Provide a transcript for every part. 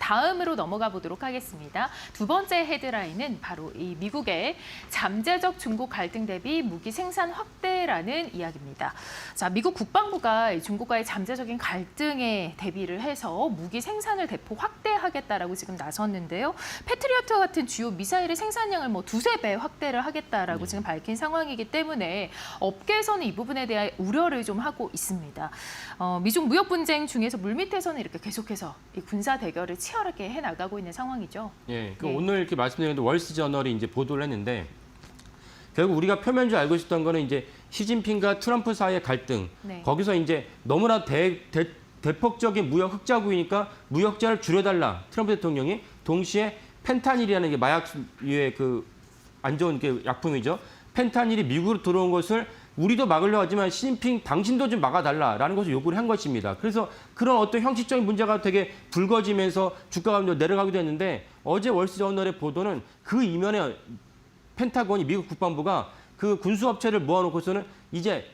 다음으로 넘어가 보도록 하겠습니다. 두 번째 헤드라인은 바로 이 미국의 잠재적 중국 갈등 대비 무기 생산 확대라는 이야기입니다. 자, 미국 국방부가 중국과의 잠재적인 갈등에 대비를 해서 무기 생산을 대폭 확대하겠다라고 지금 나섰는데요. 패트리어트 같은 주요 미사일의 생산량을 두세 배 확대를 하겠다라고 지금 밝힌 상황이기 때문에 업계에서는 이 부분에 대한 우려를 좀 하고 있습니다. 미중 무역 분쟁 중에서 물밑에서는 이렇게 계속해서 이 군사 대결을 치열하게 해 나가고 있는 상황이죠. 예, 오늘 이렇게 말씀드렸는데 월스저널이 이제 보도를 했는데 결국 우리가 표면적으로 알고 있었던 거는 이제 시진핑과 트럼프 사이의 갈등. 네. 거기서 이제 너무나 대폭적인 무역 흑자국이니까 무역자를 줄여달라. 트럼프 대통령이 동시에 펜타닐이라는 게 마약류의 안 좋은 약품이죠. 펜타닐이 미국으로 들어온 것을 우리도 막으려고 하지만 시진핑 당신도 좀 막아달라라는 것을 요구를 한 것입니다. 그래서 그런 어떤 형식적인 문제가 되게 불거지면서 주가가 내려가기도 했는데 어제 월스저널의 보도는 그 이면에 펜타곤이 미국 국방부가 그 군수업체를 모아놓고서는 이제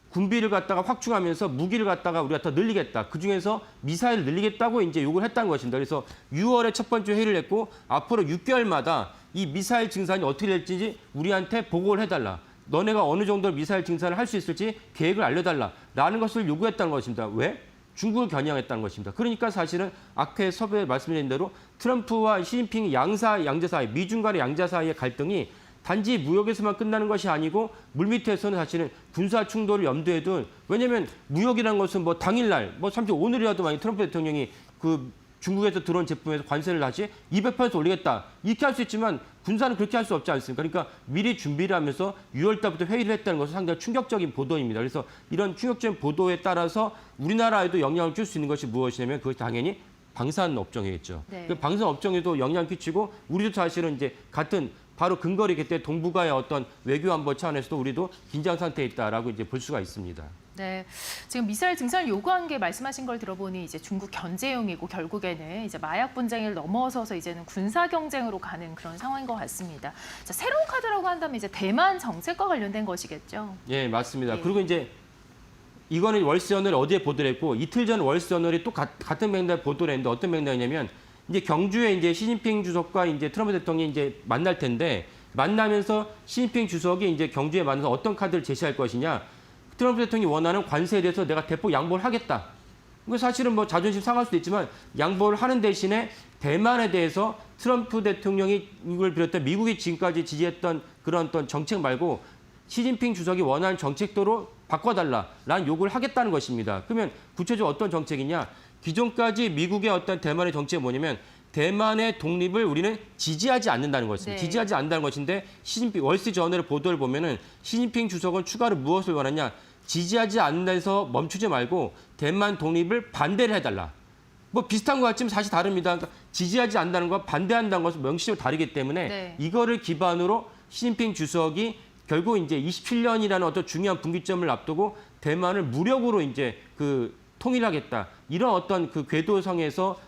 군비를 갖다가 확충하면서 무기를 갖다가 우리가 더 늘리겠다. 그중에서 미사일을 늘리겠다고 이제 요구를 했다는 것입니다. 그래서 6월에 첫 번째 회의를 했고 앞으로 6개월마다 이 미사일 증산이 어떻게 될지 우리한테 보고를 해달라. 너네가 어느 정도 미사일 증산을 할 수 있을지 계획을 알려달라라는 것을 요구했다는 것입니다. 왜? 중국을 겨냥했다는 것입니다. 그러니까 사실은 아까 섭외에 말씀드린 대로 트럼프와 시진핑 양자 사이, 미중 간의 양자 사이의 갈등이 단지 무역에서만 끝나는 것이 아니고 물밑에서는 사실은 군사 충돌을 염두에 둔, 왜냐하면 무역이라는 것은 당일날, 삼십 오늘이라도 만약 트럼프 대통령이 중국에서 들어온 제품에서 관세를 다시 200% 올리겠다. 이렇게 할 수 있지만 군사는 그렇게 할 수 없지 않습니까? 그러니까 미리 준비를 하면서 6월 달부터 회의를 했다는 것은 상당히 충격적인 보도입니다. 그래서 이런 충격적인 보도에 따라서 우리나라에도 영향을 줄 수 있는 것이 무엇이냐면 그것이 당연히 방산 업종이겠죠. 네. 그 방산 업종에도 영향을 끼치고 우리도 사실은 이제 같은 바로 근거리기 때문에 동북아의 어떤 외교 안보 차원에서도 우리도 긴장 상태에 있다라고 이제 볼 수가 있습니다. 네, 지금 미사일 증산을 요구한 게 말씀하신 걸 들어보니 이제 중국 견제용이고 결국에는 이제 마약 분쟁을 넘어서서 이제는 군사 경쟁으로 가는 그런 상황인 것 같습니다. 자, 새로운 카드라고 한다면 이제 대만 정책과 관련된 것이겠죠. 예, 맞습니다. 예. 그리고 이제 이거는 월스저널이 어디에 보도를 했고 이틀 전 월스저널이 또 같은 맥락에 보도를 했는데 어떤 맥락이냐면 이제 경주에 이제 시진핑 주석과 이제 트럼프 대통령이 이제 만날 텐데 만나면서 시진핑 주석이 이제 경주에 만나서 어떤 카드를 제시할 것이냐. 트럼프 대통령이 원하는 관세에 대해서 내가 대폭 양보를 하겠다. 사실은 자존심 상할 수도 있지만 양보를 하는 대신에 대만에 대해서 트럼프 대통령이 이걸 비롯해 미국이 지금까지 지지했던 그런 어떤 정책 말고 시진핑 주석이 원하는 정책도로 바꿔달라라는 요구를 하겠다는 것입니다. 그러면 구체적으로 어떤 정책이냐? 기존까지 미국의 어떤 대만의 정책이 뭐냐면 대만의 독립을 우리는 지지하지 않는다는 것입니다. 네. 지지하지 않는다는 것인데 월스저널의 보도를 보면은 시진핑 주석은 추가로 무엇을 원하냐? 지지하지 않는 데서 멈추지 말고 대만 독립을 반대를 해달라. 비슷한 것 같지만 사실 다릅니다. 그러니까 지지하지 않는다는 것과 반대한다는 것은 명시적으로 다르기 때문에 네. 이거를 기반으로 시진핑 주석이 결국 이제 27년이라는 어떤 중요한 분기점을 앞두고 대만을 무력으로 이제 통일하겠다. 이런 어떤 궤도성에서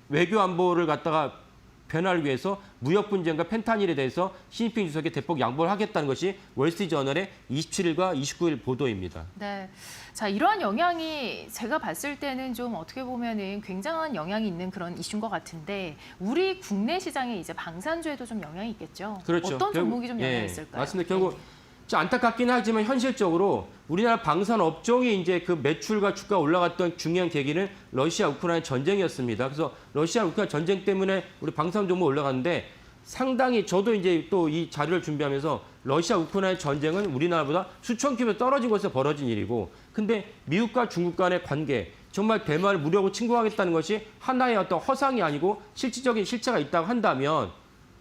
외교 안보를 갖다가 변화를 위해서 무역 분쟁과 펜타닐에 대해서 시진핑 주석이 대폭 양보를 하겠다는 것이 월스트리트저널의 27일과 29일 보도입니다. 네, 자 이러한 영향이 제가 봤을 때는 좀 어떻게 보면은 굉장한 영향이 있는 그런 이슈인 것 같은데 우리 국내 시장에 이제 방산주에도 좀 영향이 있겠죠. 그렇죠. 어떤 종목이 좀 영향이 있을까요? 맞습니다. 결국 네. 좀 안타깝긴 하지만 현실적으로 우리나라 방산 업종이 이제 매출과 주가 올라갔던 중요한 계기는 러시아 우크라이나 전쟁이었습니다. 그래서 러시아 우크라이나 전쟁 때문에 우리 방산 종목 올라갔는데 상당히 저도 이제 또 이 자료를 준비하면서 러시아 우크라이나 전쟁은 우리나라보다 수천 킬로미터 떨어진 곳에서 벌어진 일이고 근데 미국과 중국 간의 관계 정말 대만을 무력으로 침공하겠다는 것이 하나의 어떤 허상이 아니고 실질적인 실체가 있다고 한다면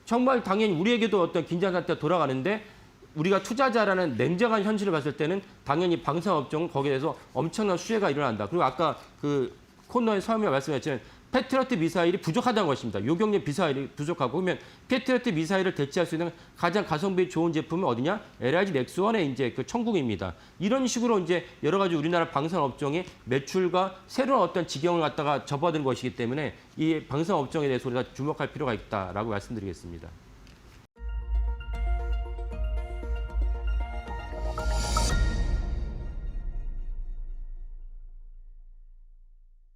정말 당연히 우리에게도 어떤 긴장 상태가 돌아가는데 우리가 투자자라는 냉정한 현실을 봤을 때는 당연히 방산업종은 거기에 대해서 엄청난 수혜가 일어난다. 그리고 아까 코너에 처음에 말씀하셨지만 패트리어트 미사일이 부족하다는 것입니다. 요격용 미사일이 부족하고 그러면 패트리어트 미사일을 대체할 수 있는 가장 가성비 좋은 제품은 어디냐? LIG 넥스원의 이제 천국입니다. 이런 식으로 이제 여러 가지 우리나라 방산업종의 매출과 새로운 어떤 지경을 갖다가 접어든 것이기 때문에 이 방산업종에 대해서 우리가 주목할 필요가 있다라고 말씀드리겠습니다.